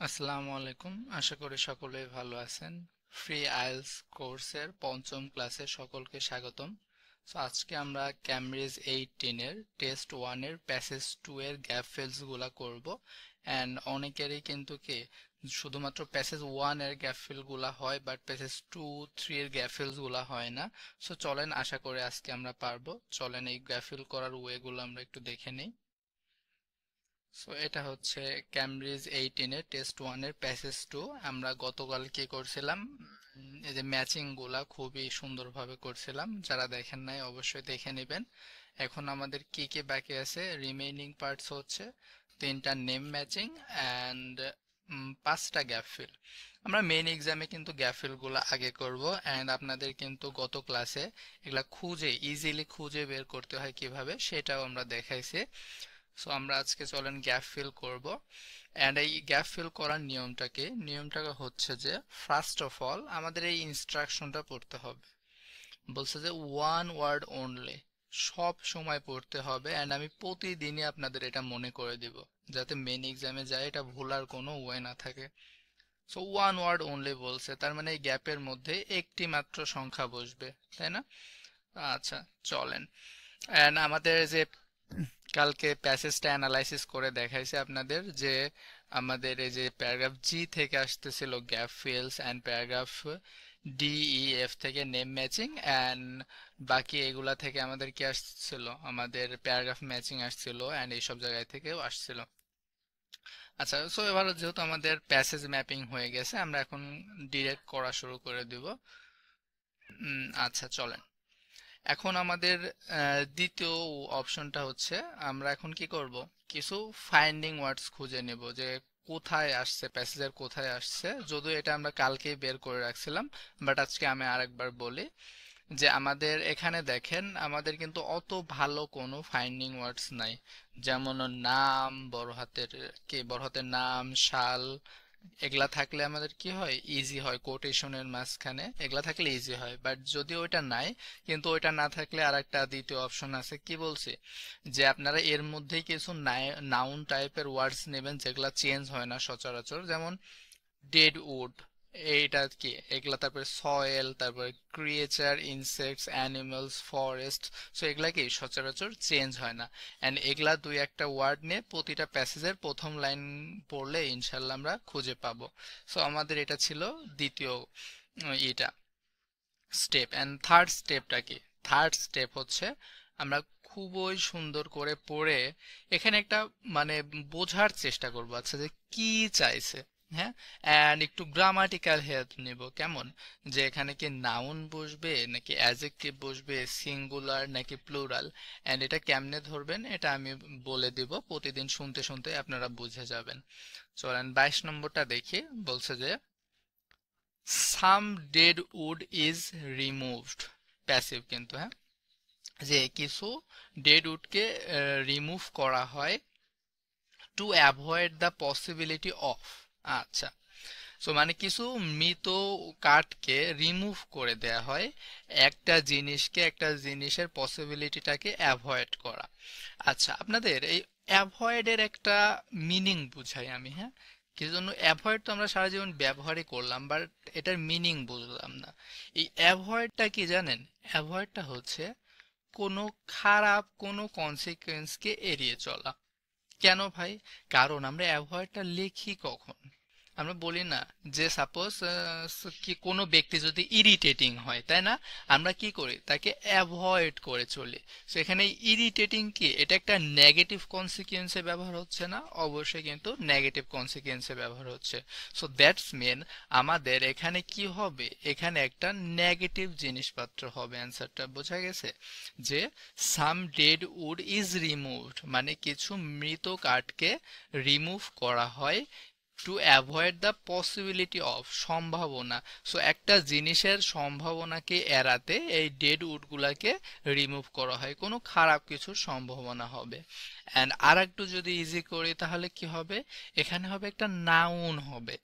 আসসালামু আলাইকুম। আশা করি সকলেই ভালো আছেন। ফ্রি আইএলটিএস কোর্সের পঞ্চম ক্লাসে সকলকে স্বাগতম। আজকে আমরা ক্যামব্রিজ 18 এর টেস্ট 1 এর প্যাসেজ 2 এর গ্যাপ ফিলস গুলা করব। এন্ড অনেকেরই কিন্তু শুধুমাত্র প্যাসেজ 1 এর গ্যাপ ফিল গুলা হয়, বাট প্যাসেজ 2, 3 এর গ্যাপ ফিলস গুলা হয় না। চলেন, আশা করি আজকে আমরা পারবো। চলেন এই গ্যাপ ফিল করার ওয়ে গুলো আমরা একটু দেখে নিই। এটা হচ্ছে ক্যামব্রিজ 18 এর টেস্ট 1 এর প্যাসেজ 2। আমরা গতকাল কি করছিলাম, এই যে ম্যাচিং গুলা খুবই সুন্দরভাবে করছিলাম। যারা দেখেন নাই অবশ্যই দেখে নেবেন। এখন আমাদের কি কি বাকি আছে, রিমেইনিং পার্টস হচ্ছে 3টা নেম ম্যাচিং এন্ড 5টা গ্যাপ ফিল। আমরা মেইন এক্সামে কিন্তু গ্যাপ ফিল গুলা আগে করব। এন্ড আপনাদের কিন্তু গত ক্লাসে এগুলা ইজিলি খুঁজে বের করতে হয় কিভাবে, সেটাও আমরা দেখাইছি। আমরা আজকে চলেন গ্যাপ ফিল করব। এন্ড এই গ্যাপ ফিল করার নিয়মটা হচ্ছে যে, ফার্স্ট অফ অল আমাদের এই ইনস্ট্রাকশনটা পড়তে হবে। বলছে যে ওয়ান ওয়ার্ড অনলি, সব সময় পড়তে হবে। এন্ড আমি প্রতিদিনই আপনাদের এটা মনে করে দিব, যাতে মেন এক্সামে যায় এটা ভুলার কোনো ওয়ে না থাকে। ওয়ান ওয়ার্ড অনলি বলছে, তার মানে এই গ্যাপের মধ্যে একটি মাত্র সংখ্যা বসবে, তাই না? আচ্ছা, চলেন। এন্ড আমাদের যে কালকে প্যাসেজটা অ্যানালাইসিস করে দেখাইছে আপনাদের, যে আমাদের এই যে প্যারাগ্রাফ জি থেকে আসতেছিল gap fills, and paragraph D E F থেকে নেম ম্যাচিং, এন্ড বাকি এগুলা থেকে আমাদের কি আসছিল, আমাদের প্যারাগ্রাফ ম্যাচিং আসছিল, এন্ড এইসব জায়গায় থেকেও আসছিল। আচ্ছা, এবার যেহেতু আমাদের প্যাসেজ ম্যাপিং হয়ে গেছে, আমরা এখন ডিরেক্ট করা শুরু করে দিব। আচ্ছা, চলেন। এখন আমাদের দ্বিতীয় অপশনটা হচ্ছে, আমরা এখন কি করব, কিছু ফাইন্ডিং ওয়ার্ডস খুঁজে নেব, যে কোথায় আসছে, প্যাসেজের কোথায় আসছে। যদিও এটা আমরা কালকেই বের করে রাখছিলাম, বাট আজকে আমি আরেকবার বলি যে আমাদের এখানে দেখেন, আমাদের কিন্তু অত ভালো কোনো ফাইন্ডিং ওয়ার্ডস নাই। যেমন নাম, বড় হাতের নাম, সাল, এগুলা থাকলে আমাদের কি হয়, ইজি হয়। কোটেশনের মাঝখানে এগুলা থাকলে ইজি হয়, বাট যদি ওইটা নাই, কিন্তু ওইটা না থাকলে আর একটা দ্বিতীয় অপশন আছে। কি বলছি, যে আপনারা এর মধ্যেই কিছু নাউন টাইপের ওয়ার্ডস নেবেন যেগুলা চেঞ্জ হয় না সচরাচর। যেমন ডেড উড, এইটা কি, এগুলা তারপরে সয়েল, তারপরে ক্রিয়েচার, ইনসেক্টস, অ্যানিমালস, ফরেস্ট। এগুলা কি সচরাচর চেঞ্জ হয় না। এন্ড এগুলা দুই একটা ওয়ার্ড নিয়ে প্রতিটা প্যাসেজের প্রথম লাইন পড়লে ইনশাল্লাহ আমরা খুঁজে পাবো। আমাদের এটা ছিল দ্বিতীয় এটা স্টেপ। এন্ড থার্ড স্টেপটা কি, থার্ড স্টেপ হচ্ছে আমরা খুবই সুন্দর করে পড়ে এখানে একটা মানে বোঝার চেষ্টা করবো, আচ্ছা যে কি চাইছে। হ্যাঁ, এন্ড একটু গ্রামাটিক্যাল হেল্প নিব। কেমন, যে এখানে কি নাউন বসবে নাকি অ্যাডজেক্টিভ বসবে, সিঙ্গুলার নাকি প্লুরাল। এন্ড এটা কেমনে ধরবেন এটা আমি বলে দিব, প্রতিদিন শুনতে শুনতে আপনারা বুঝে যাবেন। চলেন 22 নম্বরটা দেখি। বলছে যে some dead wood is removed, passive কিন্তু, হ্যাঁ, যে কিছু ডেড উডকে রিমুভ করা হয় to avoid the possibility of. আচ্ছা, মানে কিছু মৃত কাঠকে রিমুভ করে দেয়া হয়, একটা জিনিসের পসিবিলিটিটাকে অ্যাভয়েড করা। আচ্ছা, আপনাদের এই অ্যাভয়েডের একটা মিনিং বুঝাই আমি, হ্যাঁ। কি জন্য অ্যাভয়েড তো আমরা সারা জীবন ব্যবহারই করলাম, বাট এটার মিনিং বুঝলাম না। এই অ্যাভয়েডটা কি জানেন? অ্যাভয়েডটা হচ্ছে কোনো খারাপ কোনো কনসিকুয়েন্সকে এড়িয়ে চলা। কেন ভাই? কারণ আমরা অ্যাভয়েডটা লিখি কখন? আমরা বলি না যে সাপোজ কি কোনো ব্যক্তি যদি ইরিটেটিং হয়, তাই না, আমরা কি করি, তাকে অ্যাভয়েড করে চলি। এখানে ইরিটেটিং কি, এটা একটা নেগেটিভ কনসিকুয়েন্সে ব্যবহার হচ্ছে না? অবশ্যই কিন্তু নেগেটিভ কনসিকুয়েন্সে ব্যবহার হচ্ছে। দ্যাটস মিন আমাদের এখানে কি হবে, এখানে একটা নেগেটিভ জিনিসপত্র হবে। অ্যান্সারটা বোঝা গেছে, যে some dead wood is removed মানে কিছু মৃত কাঠকে রিমুভ করা হয় to avoid the possibility of, সম্ভাবনা। একটা জিনিসের সম্ভাবনাকে এড়াতে এই ডেড উডগুলাকে রিমুভ করা হয়, কোনো খারাপ কিছুর সম্ভাবনা হবে। অ্যান্ড আর একটু যদি ইজি করি তাহলে কি হবে, এখানে হবে একটা নাউন হবে।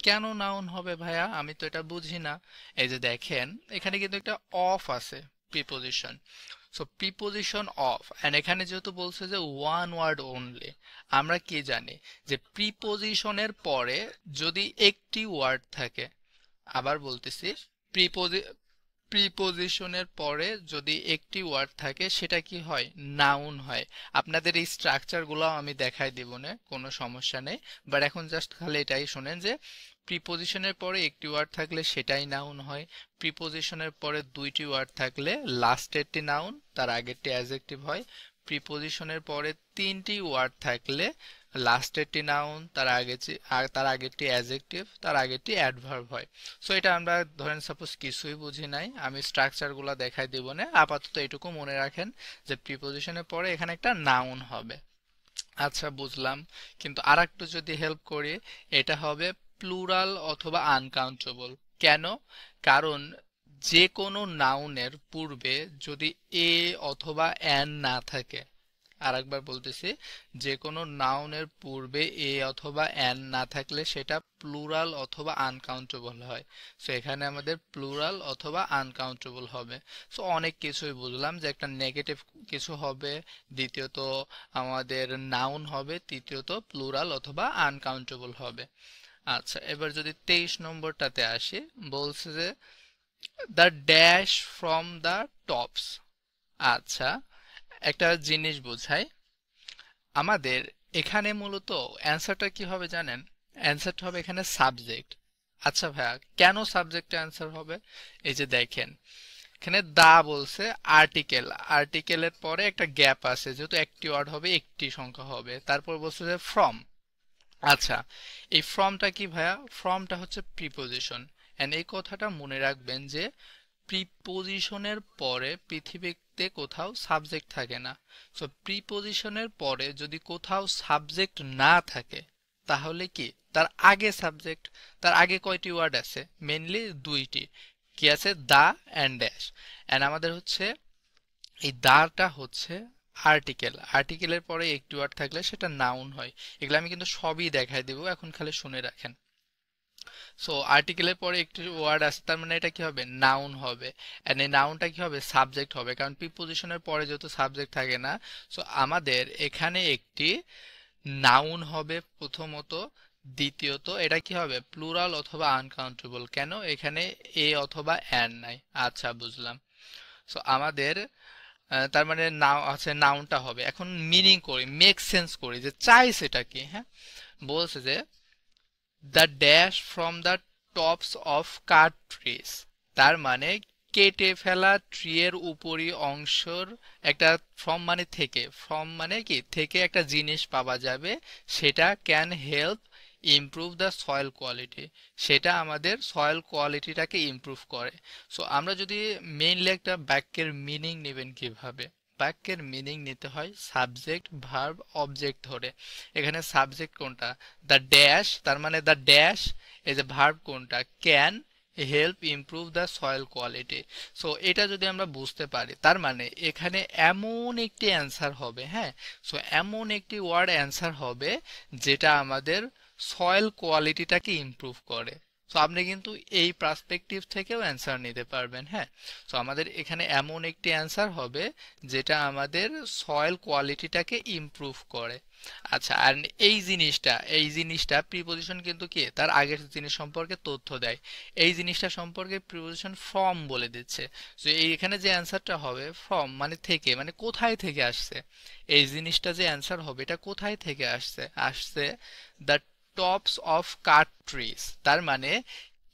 কেন নাউন হবে ভাইয়া, আমি তো এটা বুঝি না। এই যে দেখেন, এখানে কিন্তু একটা অফ আছে, preposition. So preposition of, and এখানে যেহেতু বলছে যে ওয়ান ওয়ার্ড অনলি, আমরা কি জানি যে প্রিপোজিশনের পরে যদি একটি ওয়ার্ড থাকে, আবার বলতেছি, প্রিপোজি প্রিপোজিশনের পরে যদি একটি ওয়ার্ড থাকে সেটা কি হয়, নাউন হয়। আপনাদের এই স্ট্রাকচারগুলো আমি দেখাই দিব না, কোনো সমস্যা নেই, বাট এখন জাস্ট খালি এটাই শোনেন যে প্রিপোজিশনের পরে একটি ওয়ার্ড থাকলে সেটাই নাউন হয়। প্রিপোজিশনের পরে দুইটি ওয়ার্ড থাকলে লাস্টেরটি নাউন, তার আগেরটি অ্যাডজেক্টিভ হয়। প্রিপোজিশনের পরে তিনটি ওয়ার্ড থাকলে লাস্টেরটি নাউন, তার আগেরটি অ্যাডজেক্টিভ, তার আগেরটি অ্যাডভার্ব হয়। সো এটা আমরা ধরেন সাপোজ কিছুই বুঝি নাই, আমি স্ট্রাকচারগুলো দেখাই দিব না, আপাতত এটুকু মনে রাখেন যে প্রিপোজিশনের পরে এখানে একটা নাউন হবে। আচ্ছা বুঝলাম, কিন্তু আরেকটু যদি হেল্প করি, এটা হবে প্লুরাল অথবা আনকাউন্টেবল। কেন? কারণ যে কোনো নাউনের পূর্বে যদি এ অথবা অ্যান না থাকে, আরেকবার বলতেছি, যে কোনো নাউনের পূর্বে এ অথবা অ্যান না থাকলে সেটা প্লুরাল অথবা আনকাউন্টেবল হয়। সো এখানে আমাদের প্লুরাল অথবা আনকাউন্টেবল হবে। সো অনেক কিছুই বুঝলাম যে একটা নেগেটিভ কিছু হবে, দ্বিতীয়ত আমাদের নাউন হবে, তৃতীয়ত প্লুরাল অথবা আনকাউন্টেবল হবে। আচ্ছা, এবার যদি 23 নম্বরটাতে আসি, বলছে যে the dash from the tops. আচ্ছা, একটা জিনিস বোঝাই, আমাদের এখানে মূলত অ্যান্সারটা কি হবে জানেন? অ্যান্সারটা হবে এখানে সাবজেক্ট। আচ্ছা ভাইয়া, কেন সাবজেক্টে অ্যান্সার হবে? এই যে দেখেন, এখানে দা বলছে আর্টিকেল, আর্টিকেলের পরে একটা গ্যাপ আছে, যেহেতু একটি ওয়ার্ড হবে একটি সংখ্যা হবে, তারপর বলছে যে ফ্রম। আচ্ছা, এই ফ্রমটা কি ভাইয়া? ফ্রমটা হচ্ছে প্রিপোজিশন। এন্ড এই কথাটা মনে রাখবেন যে প্রিপোজিশনের পরে পৃথিবীতে কোথাও সাবজেক্ট থাকে না। সো প্রিপোজিশনের পরে যদি কোথাও সাবজেক্ট না থাকে তাহলে কি তার আগে সাবজেক্ট, তার আগে কয়টি ওয়ার্ড আছে? মেইনলি দুইটি। কি আছে? দা অ্যান্ড ড্যাশ। অ্যান্ড আমাদের হচ্ছে এই দাটা হচ্ছে আর্টিকেল, আর্টিকেলের পরে একটি ওয়ার্ড থাকলে সেটা নাউন হয়। এগুলো আমি কিন্তু সবই দেখাই দেবো, এখন খালি শুনে রাখেন। সো আর্টিকেলের পরে একটি ওয়ার্ড আছে, তার মানে এটা কি হবে? নাউন হবে। এন্ড এই নাউনটা কি হবে? সাবজেক্ট হবে, কারণ প্রিপোজিশনের পরে যেহেতু সাবজেক্ট থাকে না। সো আমাদের এখানে একটি নাউন হবে প্রথমত, দ্বিতীয়ত এটা কি হবে? প্লুরাল অথবা আনকাউন্টেবল। কেন? এখানে এ অথবা অ্যান নাই। আচ্ছা বুঝলাম। সো আমাদের তার মানে নাও আছে, নাউনটা হবে। এখন মিনিং করি, মেক সেন্স করি যে চাই সেটা কি। হ্যাঁ, বলছে যে the dash from the tops of cut trees, তার মানে কেটে ফেলা ট্রি এর উপরি অংশের একটা, ফ্রম মানে থেকে, ফ্রম মানে কি থেকে একটা জিনিস পাওয়া যাবে, সেটা can help improve the soil quality, সেটা আমাদের সয়েল কোয়ালিটিটাকে ইমপ্রুভ করে। সো আমরা যদি মেইনলি একটা বাক্যের মিনিং নেবেন কিভাবে, বাক্যের মিনিং নিতে হয় সাবজেক্ট ভার্ব অবজেক্ট ধরে। এখানে সাবজেক্ট কোনটা? দ্য ড্যাশ, তার মানে দ্য ড্যাশ। এই যে ভার্ব কোনটা? Can help improve the soil quality. So এটা যদি আমরা বুঝতে পারি, তার মানে এখানে এমন একটি অ্যান্সার হবে, হ্যাঁ, সো এমন একটি ওয়ার্ড অ্যান্সার হবে যেটা আমাদের সয়েল কোয়ালিটিটাকে ইমপ্রুভ করে। সো আপনি কিন্তু এই পার্সপেক্টিভ থেকেও অ্যান্সার নিতে পারবেন। হ্যাঁ, সো আমাদের এখানে এমন একটি অ্যান্সার হবে যেটা আমাদের সয়েল কোয়ালিটিটাকে ইমপ্রুভ করে। আচ্ছা, আর এই জিনিসটা প্রিপোজিশন কিন্তু কি তার আগের জিনিস সম্পর্কে তথ্য দেয়, এই জিনিসটা সম্পর্কে প্রিপোজিশন ফ্রম বলে দিচ্ছে। তো এখানে যে অ্যান্সারটা হবে ফ্রম মানে থেকে, মানে কোথায় থেকে আসছে, এই জিনিসটা যে অ্যান্সার হবে এটা কোথায় থেকে আসছে? আসছে the tops of cut trees, তার মানে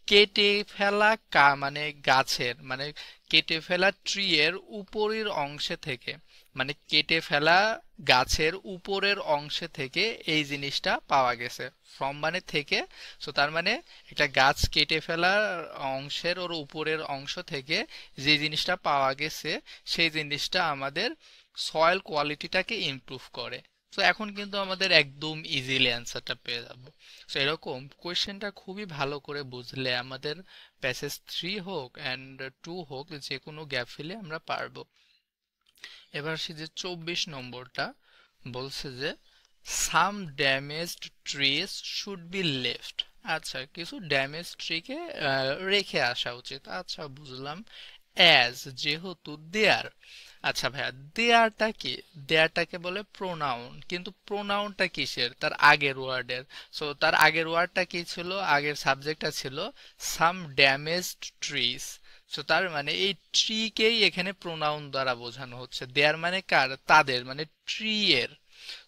কেটে ফেলা মানে গাছের, মানে কেটে ফেলা ট্রি এর উপরের অংশে থেকে, মানে কেটে ফেলা গাছের উপরের অংশে থেকে এই জিনিসটা পাওয়া গেছে। ফ্রম মানে থেকে, সো তার মানে একটা গাছ কেটে ফেলা অংশের ওর উপরের অংশ থেকে যে জিনিসটা পাওয়া গেছে সেই জিনিসটা আমাদের সয়েল কোয়ালিটিটাকে ইমপ্রুভ করে। তো এখন কিন্তু আমাদের একদম ইজিলি অ্যান্সারটা পেয়ে যাবো। তো এরকম কোয়েশ্চেনটা খুবই ভালো করে বুঝলে আমাদের প্যাসেজ 3 হোক অ্যান্ড 2 হোক, যে কোনো গ্যাপ ফিলে আমরা পারবো। এবার সে যে 24 নম্বরটা বলছে যে some damaged trees should be left. আচ্ছা, কিছু ড্যামেজ ট্রিকে রেখে আসা উচিত। আচ্ছা বুঝলাম, অ্যাজ যেহেতু দেয়ার। আচ্ছা ভাইয়া, দেয়ারটা কি? দেয়ারটাকে বলে প্রোনাউন, কিন্তু প্রোনাউনটা কিসের? তার আগের ওয়ার্ডের। সো তার আগের ওয়ার্ডটা কি ছিল? আগের সাবজেক্টটা ছিল সাম ড্যামেজড ট্রিজ। সো তার মানে এই ট্রিকেই এখানে প্রোনাউন দ্বারা বোঝানো হচ্ছে। দেয়ার মানে কার? তাদের, মানে ট্রি এর।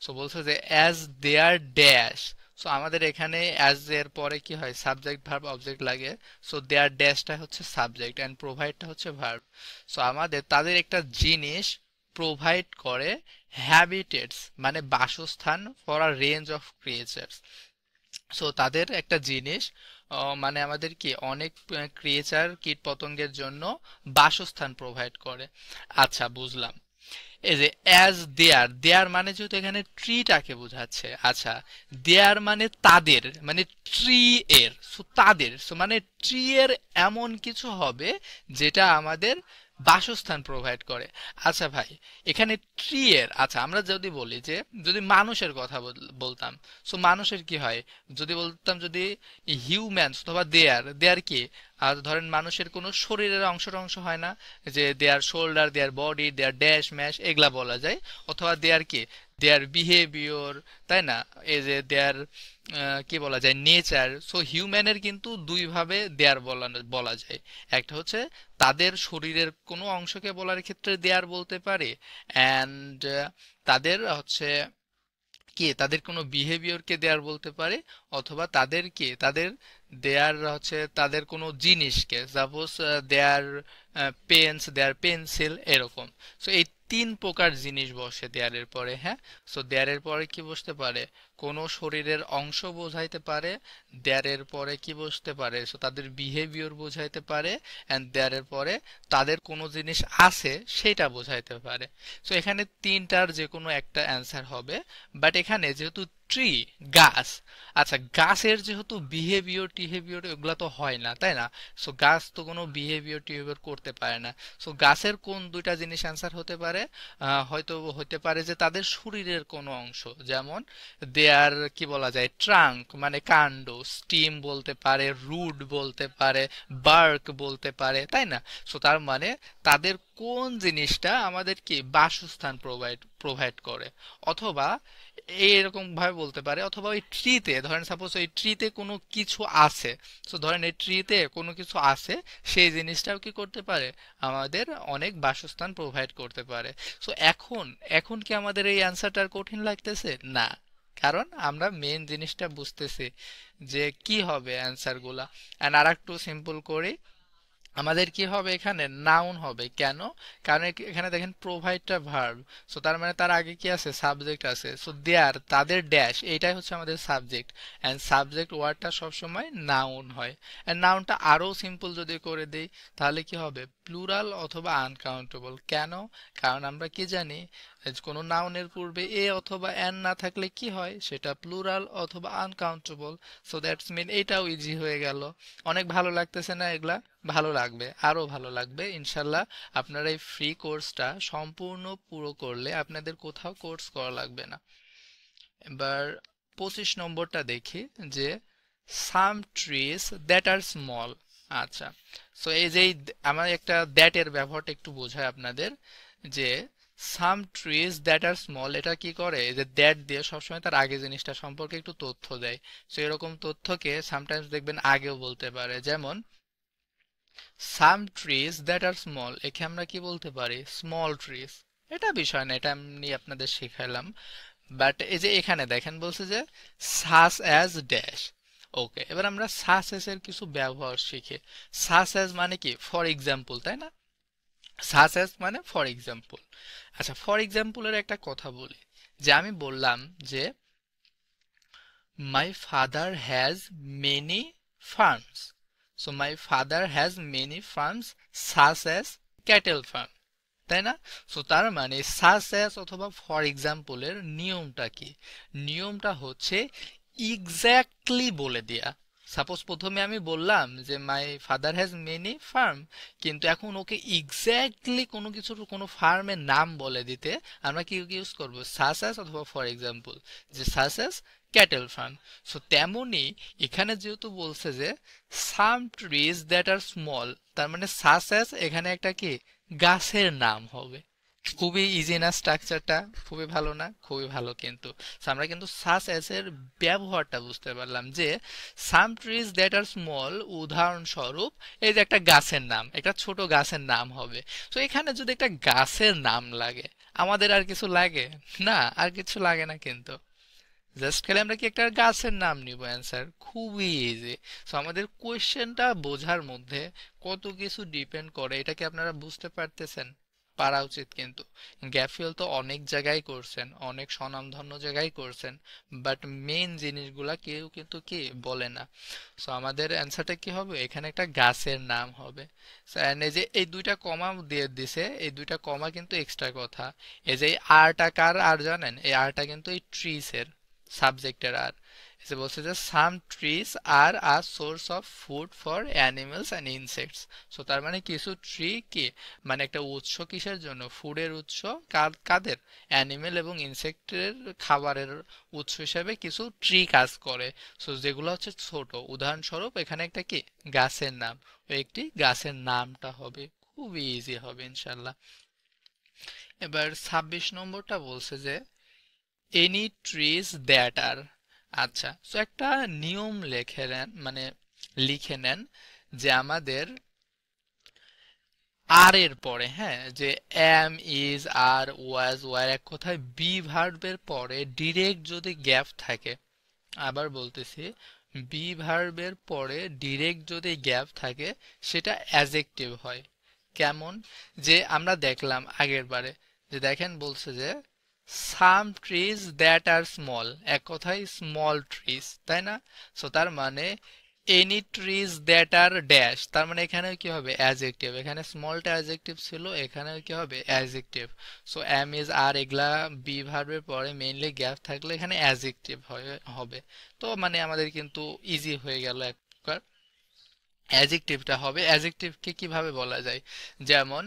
সো বলছে যে অ্যাজ দেয়ার ড্যাশ। সো আমাদের এখানে অ্যাজ এর পরে কি হয়? সাবজেক্ট ভার্ব অবজেক্ট লাগে। সো দেয়ার ড্যাশটা হচ্ছে সাবজেক্ট এন্ড প্রোভাইডটা হচ্ছে ভার্ব। সো আমাদের তাদের একটা জিনিস প্রোভাইড করে হ্যাবিটেটস মানে বাসস্থান for a range of creatures. So তাদের একটা জিনিস মানে আমাদের কি অনেক ক্রিয়েচার কীট পতঙ্গের জন্য বাসস্থান প্রোভাইড করে। আচ্ছা বুঝলাম। এই যে অ্যাজ দেয়ার, দেয়ার মানে যেহেতু এখানে ট্রিটাকে বোঝাচ্ছে। আচ্ছা, দেয়ার মানে তাদের, মানে ট্রি এর। সো তাদের, সো মানে ট্রি এর এমন কিছু হবে যেটা আমাদের বাসস্থান প্রোভাইড করে। আচ্ছা ভাই, এখানে ট্রি এর, আচ্ছা আমরা যদি বলি যে যদি মানুষের কথা বলতাম, সো মানুষের কি হয়? যদি বলতাম যদি হিউম্যানস অথবা দেয়ার, দেয়ার কি? আর ধরেন মানুষের কোনো শরীরের অংশ টংশ হয় না, যে their shoulder, their body, their dash ম্যাশ এগুলা বলা যায়। অথবা দেয়ার কি? দেয়ার বিহেভিয়র, তাই না? এই যে দেয়ার কি বলা যায়, নেচার। সো হিউম্যানের কিন্তু দুই ভাবে দেয়ার বলা যায়। একটা হচ্ছে তাদের শরীরের কোনো অংশকে বলার ক্ষেত্রে দেয়ার বলতে পারে, অ্যান্ড তাদের হচ্ছে কি তাদের কোনো বিহেভিয়রকে দেয়ার বলতে পারে, অথবা তাদের কি তাদের দেয়ার হচ্ছে তাদের কোনো জিনিসকে, সাপোজ দেয়ার পেন্স, দেয়ার পেন্সিল, এরকম। সো এই তিন প্রকার জিনিস বসে দেয়ারের পরে, হ্যাঁ। সো দেয়ারের পরে কি বসতে পারে? কোনো শরীরের অংশ বোঝাইতে পারে। দেয়ারের পরে কি বসতে পারে? সো তাদের বিহেভিয়র বোঝাইতে পারে। অ্যান্ড দেয়ারের পরে তাদের কোনো জিনিস আছে সেটা বোঝাইতে পারে। সো এখানে তিনটার যে কোনো একটা অ্যান্সার হবে। বাট এখানে যেহেতু ট্রি, গাছ, আচ্ছা গাছের যেহেতু বিহেভিয়র টিহেভিয়র এগুলা তো হয় না, তাই না? সো গাছ তো কোনো বিহেভিয়র টিহেভিয়র করতে পারে না। সো গাছের কোন দুইটা জিনিস অ্যান্সার হতে পারে? হয়তো হতে পারে যে তাদের শরীরের কোনো অংশ, যেমন দেয়ার কি বলা যায়, ট্রাঙ্ক মানে কাণ্ড, স্টিম বলতে পারে, রুট বলতে পারে, বার্ক বলতে পারে, তাই না? সো তার মানে তাদের কোন জিনিসটা আমাদের কি বাসস্থান প্রোভাইড করে। অথবা এইরকম ভাবে বলতে পারে, অথবা ওই ট্রিতে ধরেন সাপোজ ওই ট্রিতে কোনো কিছু আছে। সো ধরেন এই ট্রিতে কোনো কিছু আছে, সেই জিনিসটাও কি করতে পারে? আমাদের অনেক বাসস্থান প্রোভাইড করতে পারে। সো এখন এখন কি আমাদের এই অ্যান্সারটার কঠিন লাগতেছে? না, কারণ আমরা মেন জিনিসটা বুঝতেছি যে কি হবে অ্যান্সার গুলা। আর একটু সিম্পল করি, আমাদের কি হবে? এখানে নাউন হবে। কেন? কারণ এখানে দেখেন প্রোভাইডটা ভার্ব। সো তার মানে তার আগে কি আছে? সাবজেক্ট আছে। সো দেয়ার, তাদের ড্যাশ, এইটাই হচ্ছে আমাদের সাবজেক্ট। এন্ড সাবজেক্ট ওয়ার্ডটা সবসময় নাউন হয়। এন্ড নাউনটা আরো সিম্পল যদি করে দেই, তাহলে কি হবে? প্লুরাল অথবা আনকাউন্টেবল। কেন? কারণ আমরা কি জানি, কোনো নাউনের পূর্বে এ অথবা এন না থাকলে কি হয়? সেটা প্লুরাল অথবা আনকাউন্টেবল। সো দ্যাটস মিন এটাও ইজি হয়ে গেল। অনেক ভালো লাগতেছে না এগুলা? ভালো লাগবে, আরো ভালো লাগবে ইনশাল্লাহ। আপনারা এই ফ্রি কোর্সটা সম্পূর্ণ পুরো করলে আপনাদের কোথাও কোর্স করা লাগবে না। এবার 25 নম্বরটা দেখি, যে some trees that are small. আচ্ছা, সো এই যে আমার একটা দ্যাট এর ব্যবহারটা একটু বোঝায় আপনাদের, যে some trees that are small, এটা কি করে? এই যে দ্যাট দিয়ে সবসময় তার আগে জিনিসটা সম্পর্কে একটু তথ্য দেয়। সো এরকম তথ্যকে সামটাইমস দেখবেন আগেও বলতে পারে। যেমন সাম ট্রিজ দ্যাট আর স্মল, একে আমরা কি বলতে পারি? Small trees. এটা বিষয় না, এটা এমনি আপনাদের শেখাইলাম। বাট এই যে এখানে দেখেন বলছে যে সাস অ্যাজ ড্যাশ। ওকে, এবার আমরা সাস এস এর কিছু ব্যবহার শিখি। সাস অ্যাজ মানে কি? ফর এক্সাম্পল, তাই না? সাস অ্যাজ মানে ফর এক্সাম্পল। আচ্ছা, ফর এক্সাম্পলের একটা কথা বলি, যে আমি বললাম যে my father has many farms. So my father has many farms such as cattle farm, তাই না? সো তার মানে সাস অ্যাজ অথবা ফর এক্সাম্পলের নিয়মটা কি? নিয়মটা হচ্ছে এক্স্যাক্টলি বলে দেয়া। সাপোজ প্রথমে আমি বললাম যে my father has many farm, কিন্তু এখন ওকে এক্স্যাক্টলি কোনো কিছুর কোনো ফার্মের নাম বলে দিতে আমরা কি ইউজ করব? সাস অ্যাজ অথবা ফর এক্সাম্পল। যে such as cattle farm. So তেমনি এখানে যেহেতু বলছে যে some trees that are small, তার মানে সাস অ্যাজ এখানে একটা কি গাছের নাম হবে। খুবই ইজি না স্ট্রাকচারটা? খুবই ভালো না? খুবই ভালো কিন্তু। So, আমরা কিন্তু সাস অ্যাজ এর ব্যবহারটা বুঝতে পারলাম যে some trees that are small, উদাহরণস্বরূপ এই যে একটা গাছের নাম, একটা ছোট গাছের নাম হবে। তো এখানে যদি একটা গাছের নাম লাগে, আমাদের আর কিছু লাগে না, আর কিছু লাগে না কিন্তু। জাস্ট খালি আমরা কি একটা গাছের নাম নিব, অ্যান্সার খুবই ইজি। সো আমাদের কোয়েশ্চেনটা বোঝার মধ্যে কত কিছু ডিপেন্ড করে, এটা কি আপনারা বুঝতে পারতেছেন? পারা উচিত কিন্তু। গ্যাপ ফিল তো অনেক জায়গায় করছেন, অনেক স্বনামধন্য জায়গায় করছেন, বাট মেইন জিনিসগুলা কেউ কিন্তু কি বলে না। সো আমাদের অ্যান্সারটা কি হবে? এখানে একটা গাছের নাম হবে। So, and এই যে এই দুইটা কমা দিয়ে দিছে, এই দুইটা কমা কিন্তু এক্সট্রা কথা। এই যে আরটা কার আর জানেন? এই আরটা কিন্তু এই ট্রিস এর সাবজেক্টের আর। এসে বলছে যে some trees are a source of food for animals and insects. So তার মানে কিছু ট্রি কি মানে একটা উৎস, কিসের জন্য? ফুডের উৎস। কাদের? অ্যানিমেল এবং ইনসেক্টের খাবারের উৎস হিসেবে কিছু ট্রি কাজ করে। সো যেগুলো হচ্ছে ছোট, উদাহরণস্বরূপ এখানে একটা কি গাছের নাম, ওই একটি গাছের নামটা হবে। খুবই ইজি হবে ইনশাল্লাহ। এবার 26 নম্বরটা বলছে যে এনি ট্রিজ দ্যাট আর। আচ্ছা, তো একটা নিয়ম লিখে নেন, মানে লিখে নেন যে আমাদের আর এর পরে, হ্যাঁ, যে M is are was were, এক কথায় বি ভার্বের পরে ডিরেক্ট যদি গ্যাপ থাকে, আবার বলতেছি, বি ভার্বের পরে ডিরেক্ট যদি গ্যাপ থাকে সেটা অ্যাজেক্টিভ হয়। কেমন? যে আমরা দেখলাম আগের বারে, যে দেখেন বলছে যে some trees that are small, এক কথায় স্মল ট্রিজ, তাই না? সো তার মানে any trees that are dash, তার মানে এখানে কি হবে? অ্যাজেক্টিভ। এখানে স্মলটা অ্যাজেক্টিভ ছিল, এখানে কি হবে? অ্যাজেক্টিভ। সো এম ইজ আর এগুলা বি ভার্বের পরে মেইনলি গ্যাপ থাকলে এখানে অ্যাজেক্টিভ হবে। তো মানে আমাদের কিন্তু ইজি হয়ে গেল এক প্রকার। অ্যাজেক্টিভটা হবে, অ্যাজেক্টিভকে কিভাবে বলা যায়? যেমন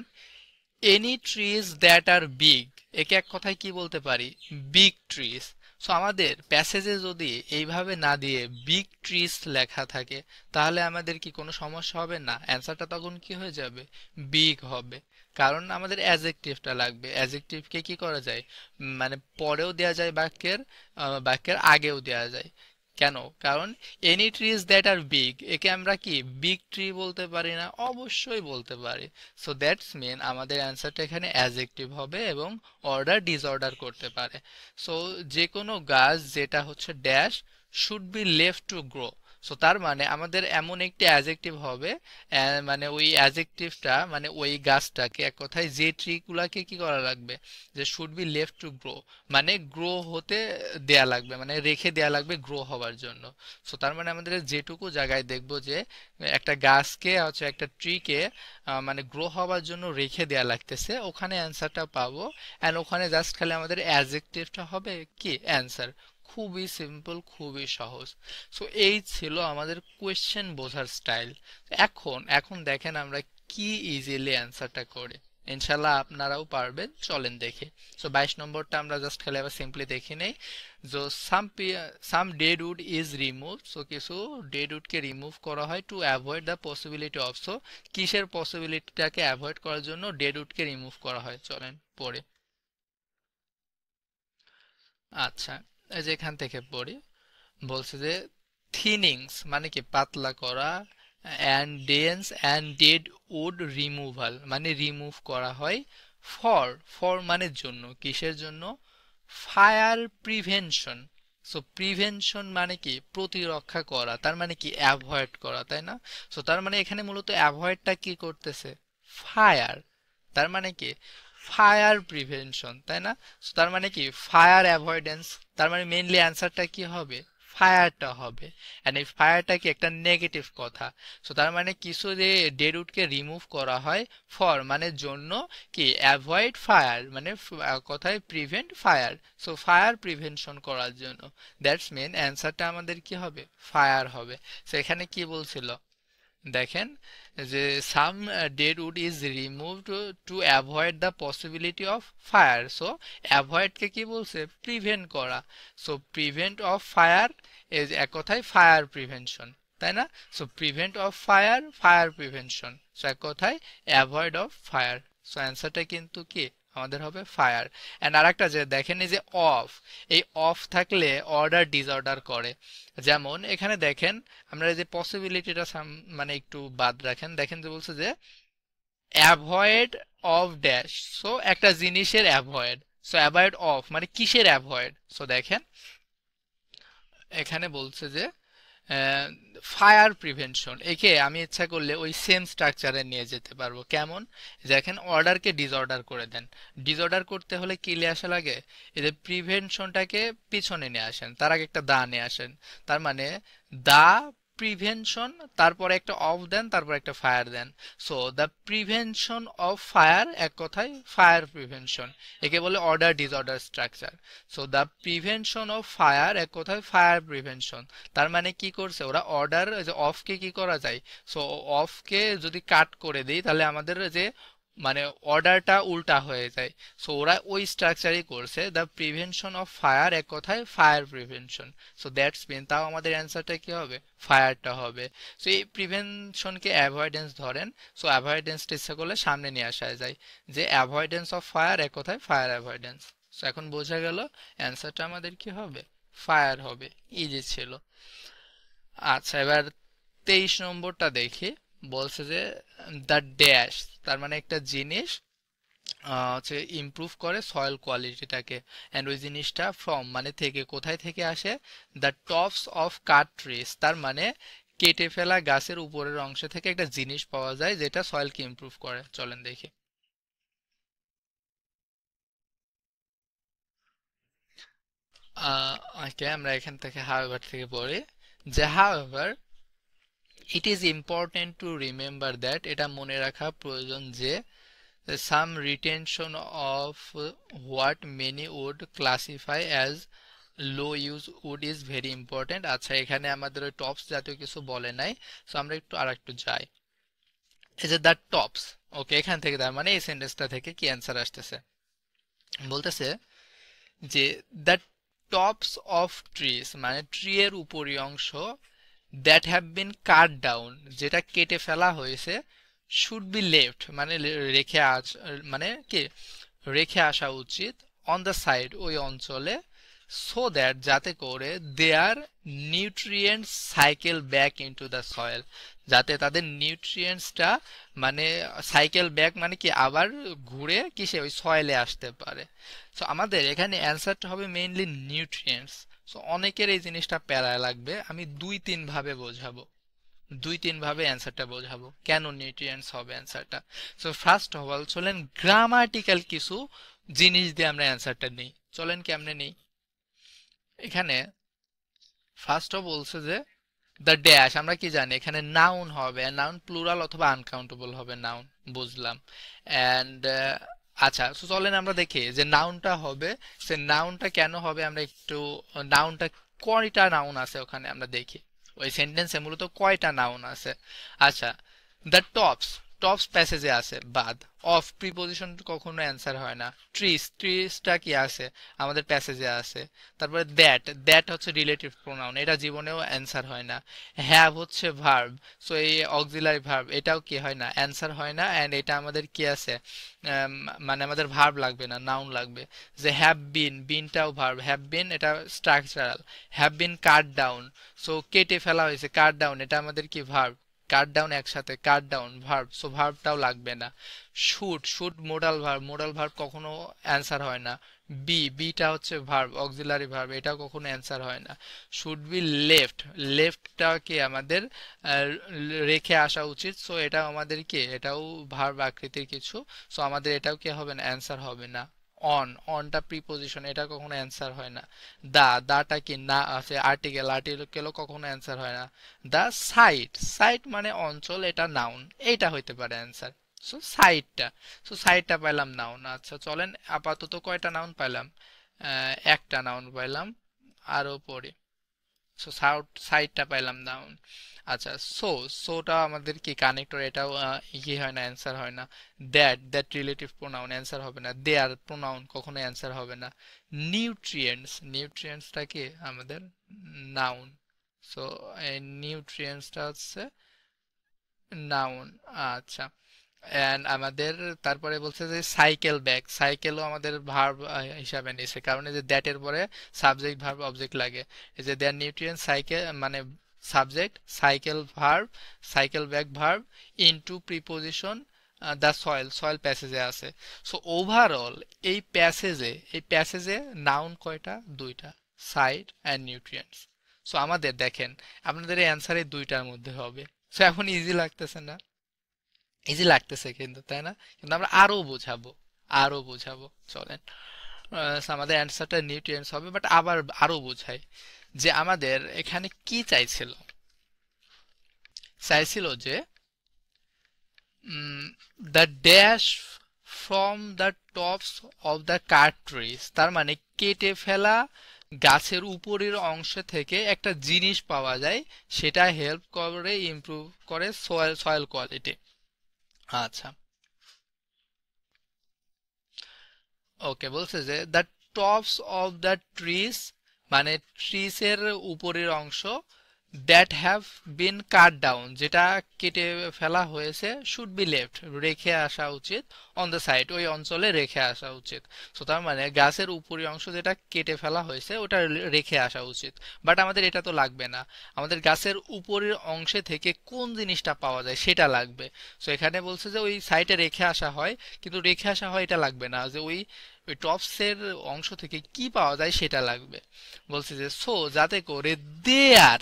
any trees that are big, একে এক কথায় কি বলতে পারি? Big trees. সো আমাদের প্যাসেজে যদি এইভাবে না দিয়ে বিগ ট্রিজ লেখা থাকে, তাহলে আমাদের কি কোনো সমস্যা হবে? না, অ্যান্সারটা তখন কি হয়ে যাবে? বিগ হবে। কারণ আমাদের অ্যাজেক্টিভটা লাগবে। অ্যাজেক্টিভকে কি করা যায়? মানে পরেও দেয়া যায় বাক্যের, বাক্যের আগেও দেয়া যায়। কেন? কারণ any trees that are big, একে আমরা কি বিগ ট্রি বলতে পারি না? অবশ্যই বলতে পারি। সো দ্যাটস মিন আমাদের অ্যান্সারটা এখানে অ্যাজেক্টিভ হবে এবং অর্ডার ডিসঅর্ডার করতে পারে। সো যে কোনো গাছ যেটা হচ্ছে dash should be left to grow. So তার মানে আমাদের এমন একটি অ্যাজেক্টিভ হবে, মানে ওই অ্যাজেক্টিভটা মানে ওই গাছটাকে এক কথায় যে ট্রিগুলাকে কি করা লাগবে? যে should be left to grow, মানে গ্রো হতে দেয়া লাগবে, মানে রেখে দেয়া লাগবে গ্রো হওয়ার জন্য। সো তার মানে আমাদের যেটুকু জায়গায় দেখবো যে একটা গাছকে হচ্ছে একটা ট্রিকে মানে গ্রো হওয়ার জন্য রেখে দেয়া লাগতেছে, ওখানে অ্যান্সারটা পাবো। অ্যান্ড ওখানে জাস্ট খালি আমাদের অ্যাডজেক্টিভটা হবে কি অ্যান্সার। খুবই সিম্পল, খুবই সহজ। সো এই ছিল আমাদের কোয়েশ্চেন বোঝার স্টাইল। এখন এখন দেখেন আমরা কি ইজিলি অ্যান্সারটা করি। ইনশাল্লাহ আপনারাও পারবেন, চলেন দেখে। সো 22 নম্বরটা আমরা জাস্ট খালি আবার সিম্পলি দেখে নেই। যে some dead wood is remove, so কিছু ডেড উডকে রিমুভ করা হয় to avoid the possibility of. So কিসের পসিবিলিটিটাকে অ্যাভয়েড করার জন্য ডেড উডকে রিমুভ করা হয়? চলেন পড়ে। আচ্ছা, এই যে এখান থেকে পড়ি, বলছে যে থিনিংস মানে কি পাতলা করা, and dense and dead wood removal মানে রিমুভ করা হয় ফর, ফর মানে জন্য, কিসের জন্য? Fire prevention. সো প্রিভেনশন মানে কি প্রতিরক্ষা করা, তার মানে কি অ্যাভয়েড করা, তাই না? সো তার মানে এখানে মূলত অ্যাভয়েডটা কি করতেছে? ফায়ার। তার মানে কি ফায়ার প্রিভেনশন, তাই না? So তার মানে কি ফায়ার অ্যাভয়েডেন্স। তার মানে মেইনলি অ্যান্সারটা কি হবে? ফায়ারটা হবে। এন্ড এই ফায়ারটা কি একটা নেগেটিভ কথা। সো তার মানে কিছু যে ডেড উডকে রিমুভ করা হয় ফর মানে জন্য, কি অ্যাভয়েড ফায়ার মানে কথায় prevent fire. So fire prevention করার জন্য, দ্যাটস মিন অ্যান্সারটা আমাদের কি হবে? ফায়ার হবে। সো এখানে কি বলছিল? দেখেন যে some dead wood is removed to avoid the possibility of fire. So অ্যাভয়েডকে কি বলছে, প্রিভেন্ট করা। So prevent of fire is এক কথায় ফায়ার প্রিভেনশন, তাই না? So prevent of fire, fire prevention. So এক কথায় অ্যাভয়েড অফ ফায়ার। সো অ্যান্সারটা কিন্তু কি আমাদের হবে ফায়ার। অ্যান্ড আরেকটা যে দেখেন এই যে অফ, এই অফ থাকলে অর্ডার ডিসঅর্ডার করে। যেমন এখানে দেখেন আমরা এই যে পসিবিলিটিটা মানে একটু বাদ রাখেন, দেখেন যে বলছে যে অ্যাভয়েড অফ ড্যাশ। সো একটা জিনিসের অ্যাভয়েড, সো অ্যাভয়েড অফ মানে কিসের অ্যাভয়েড? সো দেখেন এখানে বলছে যে ফায়ার প্রিভেনশন, একে আমি ইচ্ছা করলে ওই সেম স্ট্রাকচারে নিয়ে যেতে পারবো। কেমন? দেখেন অর্ডারকে ডিসঅর্ডার করে দেন, ডিসঅর্ডার করতে হলে কি নিয়ে আসা লাগে, এই যে প্রিভেনশনটাকে পিছনে নিয়ে আসেন, তার আগে একটা দা নিয়ে আসেন। তার মানে দা প্রিভেনশন, তারপরে একটা অফ দেন, তারপর একটা ফায়ার দেন। So the prevention of fire, এক কথায় ফায়ার প্রিভেনশন, একে বলে order disorder structure. So the prevention of fire, এক কথায় ফায়ার প্রিভেনশন। তার মানে কি করছে ওরা, অর্ডার যে অফকে কি করা যায়, সো অফকে যদি কাট করে দিই তাহলে আমাদের যে মানে অর্ডারটা উল্টা হয়ে যায়। সো ওরা ওই স্ট্রাকচারই করছে, দ্য প্রিভেনশন অফ ফায়ার, এক কথায় fire prevention. So that's mean, তাও আমাদের অ্যান্সারটা কি হবে, ফায়ারটা হবে। সো এই প্রিভেনশনকে অ্যাভয়েডেন্স ধরেন। সো অ্যাভয়েডেন্সটা ইচ্ছা করলে সামনে নিয়ে আসা যায়, যে অ্যাভয়েডেন্স অফ ফায়ার, এক কথায় ফায়ার অ্যাভয়েডেন্স। সো এখন বোঝা গেল অ্যান্সারটা আমাদের কি হবে, ফায়ার হবে। ইজি ছিল। আচ্ছা এবার 23 নম্বরটা দেখি। বলছে যে দ্য ড্যাশ, তার মানে একটা জিনিস হচ্ছে ইমপ্রুভ করে সয়েল কোয়ালিটিটাকে। অ্যান্ড ওই জিনিসটা ফ্রম মানে থেকে, কোথায় থেকে আসে, the tops of cut trees, তার মানে কেটে ফেলা গাছের উপরের অংশ থেকে একটা জিনিস পাওয়া যায় যেটা সয়েলকে ইমপ্রুভ করে। চলেন দেখি। ওকে, আমরা এখান থেকে হাওয়েভার থেকে পড়ি যে however it is important to remember that, এটা মনে রাখা প্রয়োজন যে some retention of what many would classify as low use wood is very important। আচ্ছা এখানে আমাদের ওই টপস জাতীয় কিছু বলে নাই। সো আমরা একটু আর একটু যাই। এই যে দ্য টপস, ওকে, এখান থেকে তার মানে এই সেন্টেন্সটা থেকে কি অ্যান্সার আসতেছে, বলতেছে যে দ্য টপস অফ ট্রিজ মানে ট্রি এর উপরি অংশ, that have been cut down যেটা কেটে ফেলা হয়েছে, শুড বি লেফট মানে রেখে মানে কি রেখে আসা উচিত, অন দ্য সাইড ওই অঞ্চলে, সো দ্যাট যাতে করে their nutrients cycle back into the soil, যাতে তাদের নিউট্রিয়েন্টসটা মানে সাইকেল ব্যাক মানে কি আবার ঘুরে কিসে ওই সয়েলে আসতে পারে। সো আমাদের এখানে অ্যান্সারটা হবে মেইনলি নিউট্রিয়েন্টস। সো অনেকের এই জিনিসটা প্যারায় লাগবে, আমি দুই তিন ভাবে বোঝাবো, দুই তিন ভাবে অ্যান্সারটা বোঝাবো কেন নিউট্রিয়েন্টস হবে অ্যান্সারটা। সো ফার্স্ট অফ অল চলেন গ্রামাটিক্যাল কিছু জিনিস দিয়ে আমরা অ্যান্সারটা নেই। চলেন কেমনে নেই, এখানে ফার্স্ট অফ বলছে যে দ্য ড্যাশ, আমরা কি জানি এখানে নাউন হবে, নাউন প্লুরাল অথবা আনকাউন্টেবল হবে নাউন, বুঝলাম। অ্যান্ড আচ্ছা so চলেন আমরা দেখি যে নাউনটা হবে, সে নাউনটা কেন হবে, আমরা একটু নাউনটা কয়টা নাউন আছে ওখানে আমরা দেখি, ওই সেন্টেন্সে মূলত কয়টা নাউন আছে। আচ্ছা দ্য টপস, টপস প্যাসেজে আছে বাদ, অফ প্রিপোজিশন কখনো অ্যান্সার হয় না, ট্রিস, ট্রিসটা কি আছে আমাদের প্যাসেজে আছে, তারপরে দ্যাট, দ্যাট হচ্ছে রিলেটিভ প্রোনাউন, এটা জীবনেও অ্যান্সার হয় না, হ্যাভ হচ্ছে ভার্ব, সো এই অক্সিলারি ভার্ব এটাও কি হয় না, অ্যান্সার হয় না। অ্যান্ড এটা আমাদের কি আছে, মানে আমাদের ভার্ব লাগবে না, নাউন লাগবে। যে হ্যাভ বিন, বিনটাও ভার্ব, হ্যাভ বিন এটা structural, have been cut down, so কেটে ফেলা হয়েছে, কাট ডাউন এটা আমাদের কি ভার্ব, কাট ডাউন একসাথে, কাট ডাউন ভার্ব, সো ভার্বটাও লাগবে না। Should, should modal verb, modal verb কখনো অ্যান্সার হয় না। বি, বিটা হচ্ছে ভার্ব, অক্সিলারি ভার্ব, এটাও কখনো অ্যান্সার হয় না। শুড বি লেফট, লেফটটা কি আমাদের রেখে আসা উচিত, সো এটাও আমাদের কি, এটাও ভার্ব আকৃতির কিছু, সো আমাদের এটাও কি হবে না, অ্যান্সার হবে না। অন, অনটা প্রিপোজিশন, এটা কখনো অ্যান্সার হয় না। দা, দাটা কি না আছে আর্টিকেল, আর্টিকেলও কখনো অ্যান্সার হয় না। দা সাইট, সাইট মানে অঞ্চল, এটা নাউন, এইটা হইতে পারে অ্যান্সার। সো সাইটটা, সো সাইটটা পাইলাম নাউন। আচ্ছা চলেন আপাতত কয়টা নাউন পাইলাম, একটা নাউন পাইলাম, আরো পরে সো সাইডটা পাইলাম ডাউন। আচ্ছা, সোটা আমাদের কি কানেক্টর, এটাও কি হয় না, অ্যান্সার হয় না। দ্যাট রিলেটিভ প্রোনাউন, অ্যান্সার হবে না। দেয়ার প্রোনাউন কখনো অ্যান্সার হবে না। নিউট্রিয়েন্টসটা কি আমাদের নাউন। সো এই নিউট্রিয়েন্টসটা হচ্ছে নাউন। আচ্ছা, এন্ড আমাদের তারপরে বলছে যে সাইকেলও আমাদের ভার্ব হিসাবে নিছে, কারণ এই যে দ্যাট এর পরে সাবজেক্ট ভার্ব অবজেক্ট লাগে। এই যে দেয়ার নিউট্রিয়েন্ট সাইকেল মানে subject, cycle back verb into preposition the soil প্যাসেজে আছে। সো ওভারঅল এই প্যাসেজে নাউন কয়টা? দুইটা, সাইড অ্যান্ড নিউট্রিয়েন্টস। সো আমাদের দেখেন, আপনাদের এই অ্যান্সারে দুইটার মধ্যে হবে। সো এখন ইজি লাগতেছে না? ইজি লাগতেছে কিন্তু, তাই না? কিন্তু আমরা আরো বোঝাবো চলেন। so আমাদের অ্যান্সারটা নিউট্রিয়েন্টস হবে, বাট আবার আরো বোঝাই যে আমাদের এখানে কি চাইছিল যে the dash from the tops of the cut trees, তার মানে কেটে ফেলা গাছের উপরের অংশ থেকে একটা জিনিস পাওয়া যায়, সেটা হেল্প করে ইমপ্রুভ করে সয়েল কোয়ালিটি। আচ্ছা, ওকে, বলছে যে the tops of the trees মানে ট্রিসের উপরের অংশ, that have been cut down যেটা কেটে ফেলা হয়েছে, শুড বি লেফট রেখে আসা উচিত, অন দ্য সাইড ওই অঞ্চলে রেখে আসা উচিত। সো তার মানে গাছের উপরের অংশ যেটা কেটে ফেলা হয়েছে ওটা রেখে আসা উচিত। বাট আমাদের এটা তো লাগবে না, আমাদের গাছের উপরের অংশে থেকে কোন জিনিসটা পাওয়া যায় সেটা লাগবে। সো এখানে বলছে যে ওই সাইডে রেখে আসা হয়, কিন্তু রেখে আসা হয় এটা লাগবে না, যে ওই ওই টপসের অংশ থেকে কি পাওয়া যায় সেটা লাগবে। বলছে যে সো যাতে করে দেয়ার,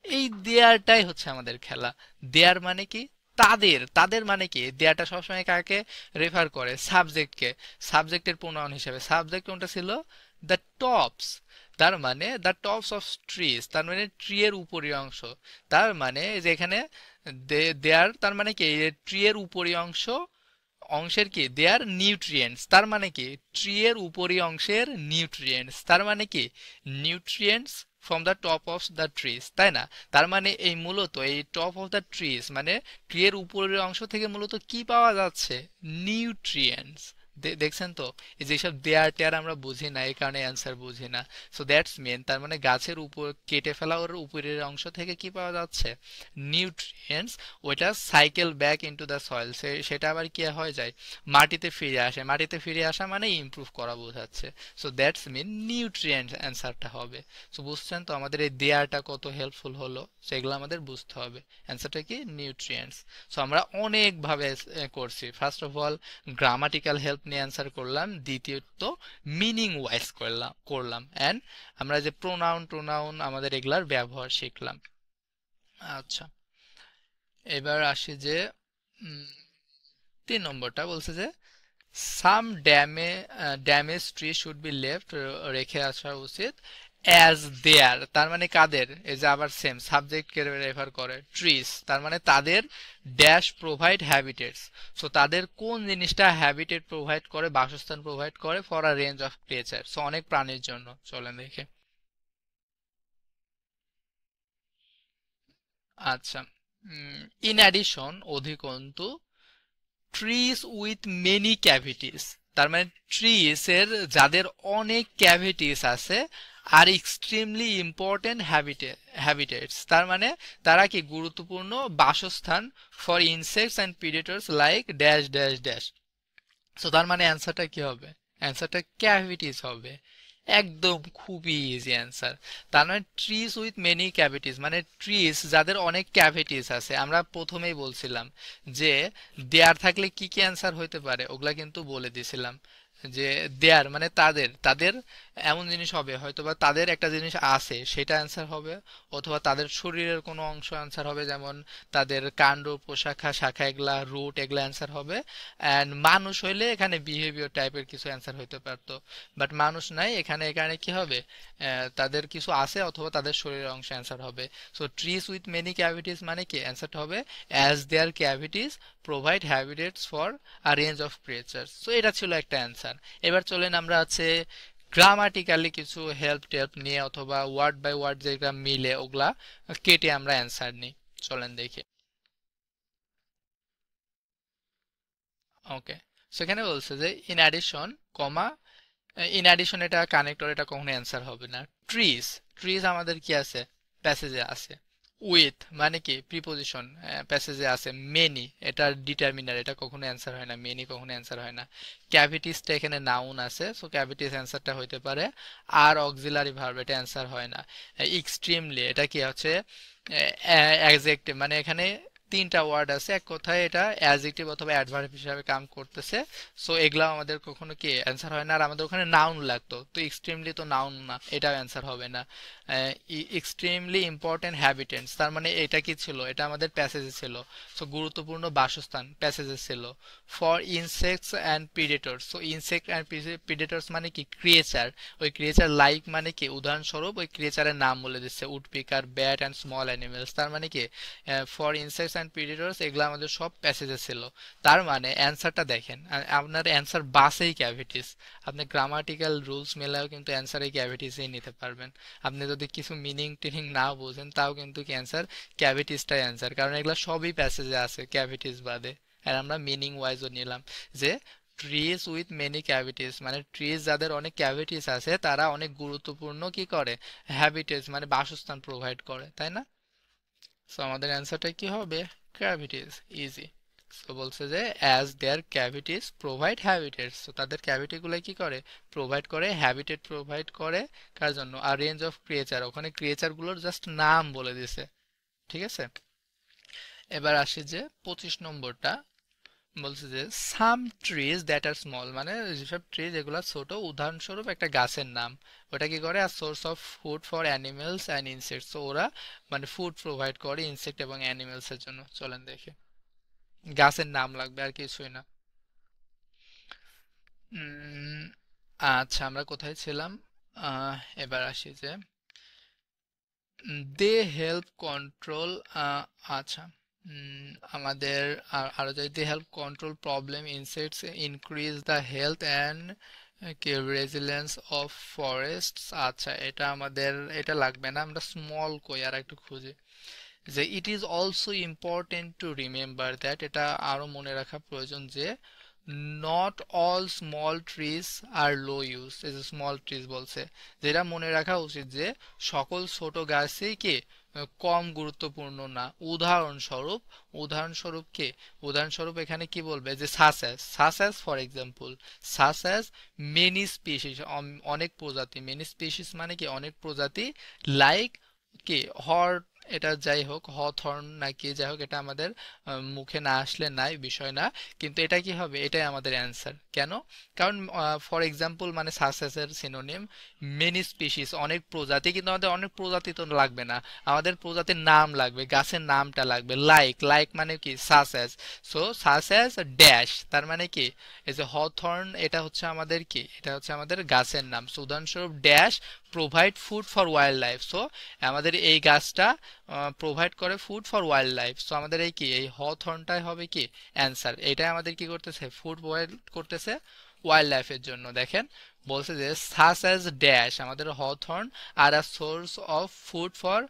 এই দেয়ারটাই হচ্ছে আমাদের খেলা। দেয়ার মানে কি? তাদের মানে কি? দেয়ারটা সবসময় কাকে রেফার করে? সাবজেক্টকে, সাবজেক্টের প্রোনাউন হিসেবে। সাবজেক্ট কোনটা ছিল? The tops. তার মানে দ্য টপস অফ ট্রিজ, তার মানে ট্রি এর উপরি অংশ। তার মানে যে এখানে দেয়ার, তার মানে কি ট্রি এর উপরি অংশের কি দেয়ার নিউট্রিয়েন্টস, তার মানে কি ট্রি এর উপরি অংশের নিউট্রিয়েন্টস, তার মানে কি nutrients from the top of the trees, তাই না? তার মানে এই মূলত এই টপ অফ দ্য ট্রিজ মানে ট্রি এর উপরের অংশ থেকে মূলত কি পাওয়া যাচ্ছে? নিউট্রিয়েন্টস। দেখছেন তো, এই যেসব দেয়ার টেয়ার আমরা বুঝি না, এই কারণে অ্যান্সার বুঝি না। সো দ্যাটস মেন, তার মানে গাছের উপর কেটে ফেলা ওর উপরের অংশ থেকে কি পাওয়া যাচ্ছে? নিউট্রিয়েন্টস। ওইটা cycle back into the soil, সেটা আবার কি হয়ে যায়? মাটিতে ফিরে আসা মানে ইমপ্রুভ করা বোঝাচ্ছে। সো দ্যাটস মিন নিউট্রিয়েন্টস অ্যান্সারটা হবে। সো বুঝছেন তো আমাদের এই দেয়ারটা কত হেল্পফুল হলো, সেগুলো আমাদের বুঝতে হবে। অ্যান্সারটা কি? নিউট্রিয়েন্টস। সো আমরা অনেকভাবে করছি। First of all grammatical help নিয়ে অ্যান্সার করলাম, দ্বিতীয়ত মিনিং ওয়াইজ করলাম অ্যান্ড আমরা যে প্রোনাউন আমাদের এগুলার ব্যবহার শিখলাম। আচ্ছা, এবার আসি যে 3 নম্বরটা বলছে যে some damage tree should be left রেখে আসা উচিত অ্যাজ দেয়ার, তার মানে কাদের? এই যে আবার সেম সাবজেক্টকে রেফার করে, ট্রিজ, তার মানে তাদের ড্যাশ প্রোভাইড হ্যাবিটেটস। সো তাদের কোন জিনিসটা হ্যাবিটেট প্রোভাইড করে, বাসস্থান প্রোভাইড করে, for a range of creature, so অনেক প্রাণীর জন্য। চলেন দেখে। আচ্ছা, ইন অ্যাডিশন অধিকন্তু ট্রিজ উইথ মেনি ক্যাভিটিস, তার মানে ট্রিজ এর যাদের অনেক ক্যাভিটিস আছে আর এক্সট্রিমলি ইম্পর্টেন্ট হ্যাবিটেটস, তার মানে তারা কি গুরুত্বপূর্ণ বাসস্থান for insects and predators like dash dash dash. So তার মানে অ্যান্সারটা কি হবে? অ্যান্সারটা ক্যাভিটিস হবে। একদম খুবই ইজি অ্যান্সার। তার মানে ট্রিজ উইথ মেনি ক্যাভিটিস মানে ট্রিজ যাদের অনেক ক্যাভিটিস আছে। আমরা প্রথমেই বলছিলাম যে দেয়ার থাকলে কি কি অ্যান্সার হইতে পারে, ওগুলা কিন্তু বলে দিছিলাম। যে দেয়ার মানে তাদের তাদের এমন জিনিস হবে, হয়তোবা তাদের একটা জিনিস আছে সেটা অ্যান্সার হবে, অথবা তাদের শরীরের কোনো অংশ অ্যান্সার হবে, যেমন তাদের কাণ্ড, প্রশাখা, শাখা, এগুলা রুট, এগুলা অ্যান্সার হবে। অ্যান্ড মানুষ হইলে এখানে বিহেভিয়ার টাইপের কিছু অ্যান্সার হইতে পারতো, বাট মানুষ নাই এখানে। এখানে কি হবে? তাদের কিছু আছে অথবা তাদের শরীরের অংশ অ্যান্সার হবে। So trees with many cavities মানে কি অ্যান্সারটা হবে as their cavities provide habitats for a range of creatures. So এটা ছিল একটা অ্যান্সার। এবার চলেন আমরা আছে গ্রামাটিক্যালি কিছু হেল্প টেল্প নিয়ে অথবা ওয়ার্ড বাই ওয়ার্ড যেগুলা মিলে ওগুলা কেটে আমরা অ্যান্সার নিই। চলেন দেখি। ওকে, সেখানে বলছে যে in addition, comma, in addition এটা কানেক্টর, এটা কখনো অ্যান্সার হবে না। ট্রিজ, ট্রিজ আমাদের কি আছে, প্যাসেজে আছে। উইথ মানে কি প্রিপোজিশন, প্যাসেজে আছে। মেনি এটা ডিটারমিনার, এটা কখনো অ্যান্সার হয় না, মেনি কখনো অ্যান্সার হয় না। ক্যাভিটিসটা এখানে নাউন আছে, সো ক্যাভিটিস অ্যান্সারটা হইতে পারে। আর অক্সিলারি ভার্ব, এটা অ্যান্সার হয় না। এক্সট্রিমলি এটা কি হচ্ছে অ্যাডজেক্টিভ, মানে এখানে তিনটা ওয়ার্ড আছে, এক কথায় এটা অ্যাডজেক্টিভ অথবা অ্যাডভার্ব হিসাবে কাম করতেছে। সো এগুলা আমাদের কখনো কি অ্যান্সার হয় না। আর আমাদের ওখানে নাউন লাগতো, তো এক্সট্রিমলি তো নাউন না, এটাও অ্যান্সার হবে না। এক্সট্রিমলি ইম্পর্টেন্ট হ্যাবিটেন্টস, তার মানে এটা কি ছিল, এটা আমাদের প্যাসেজে ছিল। সো গুরুত্বপূর্ণ বাসস্থান প্যাসেজে ছিল। For insects and predators, so insect and predators মানে কি ক্রিয়েচার, ওই ক্রিয়েচার লাইক মানে কি উদাহরণস্বরূপ ওই ক্রিয়েচারের নাম বলে দিচ্ছে, woodpecker, bat and small animals, তার মানে কি ফর ইনসেক্টস অ্যান্ড প্রিডেটরস এগুলো আমাদের সব প্যাসেজে ছিল। তার মানে অ্যান্সারটা দেখেন, আপনার অ্যান্সার বাসেই ক্যাভিটিস। আপনি গ্রামাটিক্যাল রুলস মেলাও কিন্তু অ্যান্সার এই ক্যাভিটিসেই নিতে পারবেন। আপনি যদি কিছু মিনিং টিনিং না বোঝেন তাও কিন্তু ক্যান্সার ক্যাভিটিসটাই অ্যান্সার, কারণ এগুলো সবই প্যাসেজে আছে ক্যাভিটিস বাদে। আর আমরা মিনিং ওয়াইজও নিলাম যে ট্রিজ উইথ মেনি ক্যাভিটিস, মানে ট্রিজ যাদের অনেক ক্যাভিটিস আছে তারা অনেক গুরুত্বপূর্ণ কি করে, হ্যাবিটেস মানে বাসস্থান প্রোভাইড করে, তাই না? সো আমাদের অ্যান্সারটা কি হবে, ক্যাভিটিস, ইজি। সো বলছে যে as their cavities provide habitats, তো তাদের ক্যাভিটি গুলো কি করে, প্রোভাইড করে, হ্যাবিটেট প্রোভাইড করে কার জন্য, আর রেঞ্জ অফ ক্রিয়েচার, ওখানে ক্রিয়েচার গুলোর জাস্ট নাম বলে দিছে। ঠিক আছে, এবার আসি যে 25 নম্বরটা। বলছে যে some trees that are small, মানে যেসব ট্রিজ এগুলা ছোট, উদাহরণস্বরূপ একটা গাছের নাম, ওটা কি করে, আর source of food for animals and insects, তো ওরা মানে ফুড প্রোভাইড করে ইনসেক্ট এবং অ্যানিমেলস এর জন্য। চলেন দেখি, গাছের নাম লাগবে আর কিছুই না। উম, আচ্ছা আমরা কোথায় ছিলাম, এবার আসি যে দে হেল্প কন্ট্রোল, আচ্ছা, আমাদের আরো যদি they help control problem insects, increase the health and কি রেজিলিয়েন্স অফ ফরেস্টস। আচ্ছা এটা আমাদের, এটা লাগবে না, আমরা স্মল কই আর একটু খুঁজি। যে it is also important to remember that, এটা আরো মনে রাখা প্রয়োজন যে not all small trees are low use, এই যে স্মল ট্রিজ বলছে, যেটা মনে রাখা উচিত যে সকল ছোট গাছই কি কম গুরুত্বপূর্ণ না। উদাহরণস্বরূপ, উদাহরণস্বরূপ কি, উদাহরণস্বরূপ এখানে কি বলবে যে such as for example, such as many species, অনেক প্রজাতি, মেনি স্পিসিস মানে কি অনেক প্রজাতি, লাইক কি হর্ট, এটা যাই হোক হথর্ন নাকি যাই হোক, এটা আমাদের মুখে না আসলে নাই বিষয় না, কিন্তু এটা কি হবে, এটাই আমাদের অ্যান্সার। কেন, কারণ ফর এক্সাম্পল মানে সাসেসের সিনোনিম মেনি স্পিসিস, অনেক প্রজাতি, কিন্তু আমাদের অনেক প্রজাতি তো লাগবে না, আমাদের প্রজাতির নাম লাগবে, গাছের নামটা লাগবে। লাইক, লাইক মানে কি সাসেস, সো সাসেস ড্যাশ, তার মানে কি এই যে হথর্ন, এটা হচ্ছে আমাদের কি, এটা হচ্ছে আমাদের গাছের নাম। সো উদাহরণস্বরূপ dash provide food for wild life, so আমাদের এই গাছটা প্রোভাইড করে food for wild life, so আমাদের এই কি এই হথর্নটাই হবে কি অ্যান্সার, এটাই আমাদের কি করতেছে, ফুড প্রোভাইড করতেছে ওয়াইল্ড লাইফের জন্য। দেখেন বলছে যে সাস অ্যাজ ড্যাশ, আমাদের hawthorn are a source of food for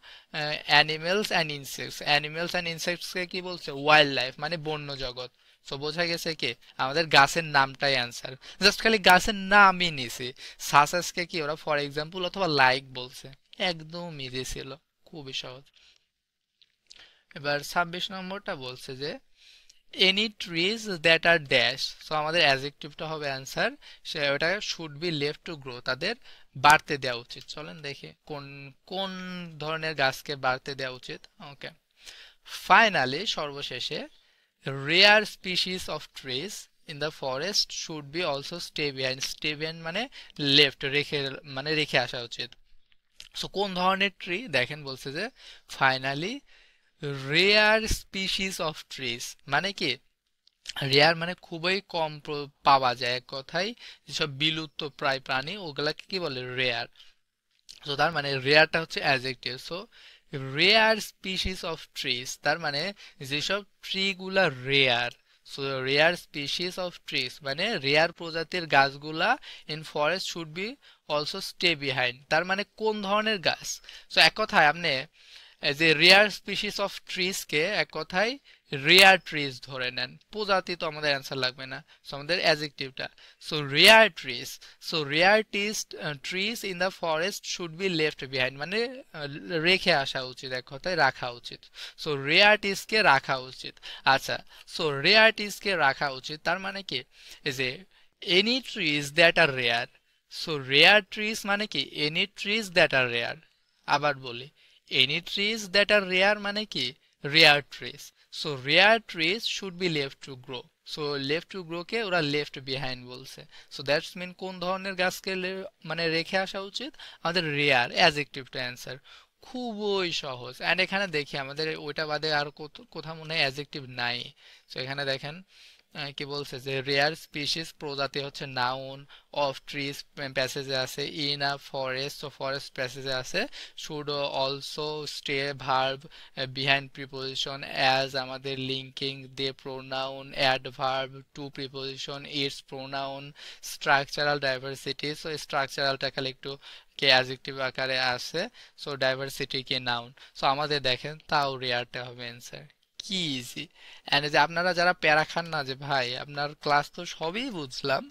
animals and insects, animals and ইনসেক্টসকে কি বলছে, ওয়াইল্ড লাইফ মানে বন্য জগৎ। তো বোঝা গেছে কি আমাদের গাছের নামটাই অ্যান্সার, জাস্ট খালি গাছের নামই নিছি। সাসেসকে কি ওরা ফর এক্সাম্পল অথবা লাইক বলছে, একদম ইজি ছিল, খুবই সহজ। এবার 26 নম্বরটা বলছে যে any trees that are dash, so আমাদের অ্যাডজেক্টিভটা হবে অ্যান্সার, সে ওটা should be left to grow, তাদের বাড়তে দেওয়া উচিত। চলেন দেখি কোন কোন ধরনের গাছকে বাড়তে দেওয়া উচিত। ওকে, ফাইনালি সর্বশেষে rare species of trees in the forest should be also stay behind, stay behind মানে লেফট, রেখে, মানে রেখে আসা উচিত। সো কোন ধরনের ট্রি, দেখেন বলছে যে finally rare species of trees, মানে কি রেয়ার মানে খুবই কম পাওয়া যায়, এক কথায় যেসব বিলুপ্ত প্রায় প্রাণী ওগুলাকে কি বলে, রেয়ার। সো তার মানে রেয়ারটা হচ্ছে adjective. So rare species of trees, তার মানে যেসব ট্রি গুলা rare, so rare species of trees মানে রেয়ার প্রজাতির গাছগুলা in forest should be also stay behind. তার মানে কোন ধরনের গাছ? সো এক কথায় আপনি যে রেয়ার স্পিসিস অফ ট্রিজ কে এক কথায় রেয়ার ট্রিজ ধরে নেন, প্রজাতি তো আমাদের অ্যান্সার লাগবে না, সো আমাদের অ্যাডজেক্টিভটা। So rare trees, so rare trees in the forest should be left behind, মানে রেখে আসা উচিত, এক কথায় রাখা উচিত। সো রেয়ার ট্রিজ কে রাখা উচিত। আচ্ছা, সো রেয়ার ট্রিজ কে রাখা উচিত তার মানে কি, এই যে any trees that are rare. So rare trees মানে কি any trees that are rare. আবার বলি, any trees that are rare মানে কি rare trees, so rare trees should be left to grow, so left to grow কে ওরা left behind বলছে। so that's mean কোন ধরনের গাছকে মানে রেখে আসা উচিত, আমাদের rare adjective টা অ্যান্সার। খুবই সহজ। এন্ড এখানে দেখি আমাদের ওইটা বাদে আর কোথাও মনে হয় অ্যাডজেক্টিভ নাই। তো এখানে দেখেন কি বলছে যে রেয়ার স্পিসিস প্রজাতি হচ্ছে নাউন, অফ ট্রিজ প্যাসেজে আছে, ইন আ ফরেস্ট, তো ফরেস্ট প্যাসেজে আছে, should also stay verb, behind preposition, as আমাদের linking, they pronoun, adverb, to preposition, its pronoun, structural diversity, so স্ট্রাকচারালটা খালি একটু কে অ্যাডজেক্টিভ আকারে আছে, সো ডাইভার্সিটি কে নাউন। সো আমাদের দেখেন তাও রেয়ারটা হবে অ্যান্সার। কি ইজি। এন্ড যে আপনারা যারা প্যারা খান না যে ভাই আপনার ক্লাস তো সবই বুঝলাম,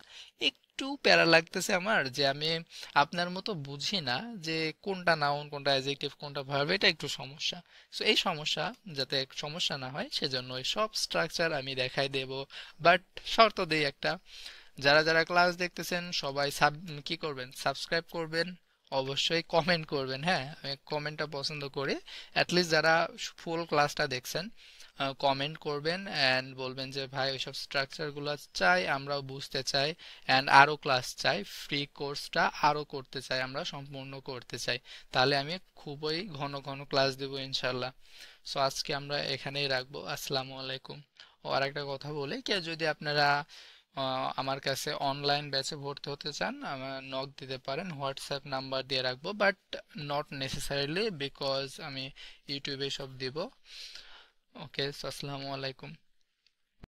একটু প্যারা লাগতেছে আমার যে আমি আপনার মতো বুঝি না যে কোনটা নাউন কোনটা অ্যাডজেক্টিভ কোনটা ভার্ব, এটা একটু সমস্যা। সো এই সমস্যা যাতে সমস্যা না হয় সেজন্য ওই সব স্ট্রাকচার আমি দেখাই দেব, বাট শর্ত দেই একটা, যারা যারা ক্লাস দেখতেছেন সবাই কি করবেন, সাবস্ক্রাইব করবেন, অবশ্যই কমেন্ট করবেন। হ্যাঁ, আমি কমেন্টটা পছন্দ করি। অ্যাটলিস্ট যারা ফুল ক্লাসটা দেখছেন কমেন্ট করবেন অ্যান্ড বলবেন যে ভাই ওইসব স্ট্রাকচারগুলো চাই, আমরাও বুঝতে চাই অ্যান্ড আরও ক্লাস চাই, ফ্রি কোর্সটা আরও করতে চাই, আমরা সম্পূর্ণ করতে চাই। তাহলে আমি খুবই ঘন ঘন ক্লাস দেবো ইনশাল্লাহ। সো আজকে আমরা এখানেই রাখবো। আসসালামু আলাইকুম। ও আর একটা কথা বলি, কেউ যদি আপনারা আমার কাছে অনলাইন ব্যাচে ভর্তি হতে চান আমার নক দিতে পারেন, হোয়াটসঅ্যাপ নাম্বার দিয়ে রাখবো, বাট নট নেসেসারিলি বিকজ আমি ইউটিউবে সব দিব। ওকে, আসসালামু আলাইকুম।